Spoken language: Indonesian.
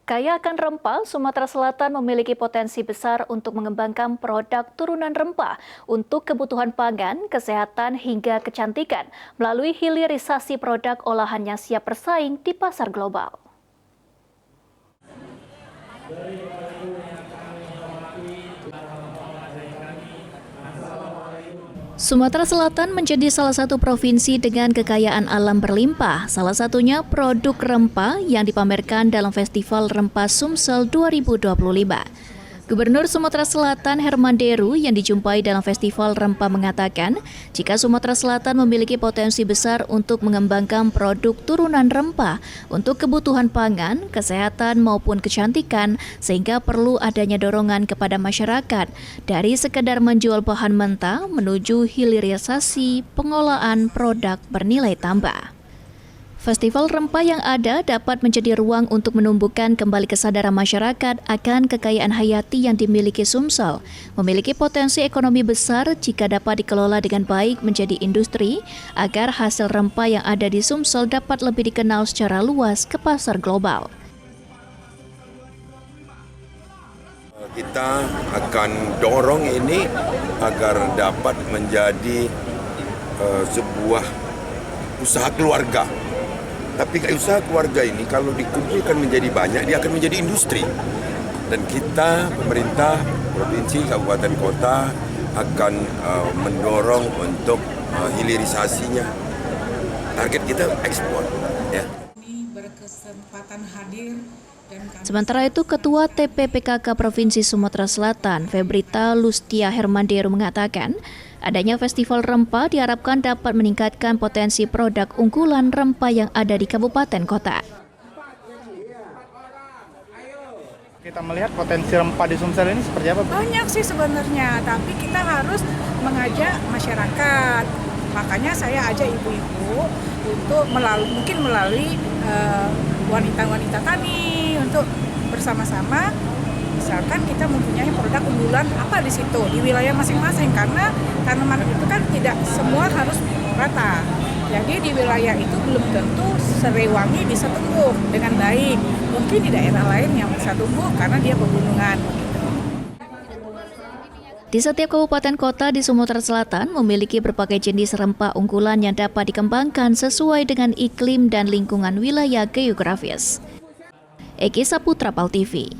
Kaya akan rempah, Sumatera Selatan memiliki potensi besar untuk mengembangkan produk turunan rempah untuk kebutuhan pangan, kesehatan, hingga kecantikan melalui hilirisasi produk olahannya siap bersaing di pasar global. Sumatera Selatan menjadi salah satu provinsi dengan kekayaan alam berlimpah, salah satunya produk rempah yang dipamerkan dalam Festival Rempah Sumsel 2025. Gubernur Sumatera Selatan Herman Deru yang dijumpai dalam Festival Rempah mengatakan, jika Sumatera Selatan memiliki potensi besar untuk mengembangkan produk turunan rempah untuk kebutuhan pangan, kesehatan maupun kecantikan, sehingga perlu adanya dorongan kepada masyarakat dari sekedar menjual bahan mentah menuju hilirisasi pengolahan produk bernilai tambah. Festival rempah yang ada dapat menjadi ruang untuk menumbuhkan kembali kesadaran masyarakat akan kekayaan hayati yang dimiliki Sumsel, memiliki potensi ekonomi besar jika dapat dikelola dengan baik menjadi industri, agar hasil rempah yang ada di Sumsel dapat lebih dikenal secara luas ke pasar global. Kita akan dorong ini agar dapat menjadi sebuah usaha keluarga. Tapi usaha keluarga ini kalau dikumpulkan menjadi banyak, dia akan menjadi industri. Dan kita, pemerintah, provinsi, kabupaten, kota akan mendorong untuk hilirisasinya. Target kita ekspor. Ya. Ini berkesempatan hadir. Sementara itu, Ketua TPPKK Provinsi Sumatera Selatan, Febrita Lustia Herman Deru mengatakan, adanya festival rempah diharapkan dapat meningkatkan potensi produk unggulan rempah yang ada di kabupaten kota. Kita melihat potensi rempah di Sumsel ini seperti apa? Banyak sih sebenarnya, tapi kita harus mengajak masyarakat. Makanya saya ajak ibu-ibu untuk melalui wanita-wanita tani untuk bersama-sama. Misalkan kita mempunyai produk unggulan apa di situ di wilayah masing-masing, karena tanaman itu kan tidak semua harus rata. Jadi di wilayah itu belum tentu Serewangi bisa tumbuh dengan baik. Mungkin di daerah lain yang bisa tumbuh karena dia pegunungan. Di setiap kabupaten kota di Sumatera Selatan memiliki berbagai jenis rempah unggulan yang dapat dikembangkan sesuai dengan iklim dan lingkungan wilayah geografis. Eki Saputra, PAL TV.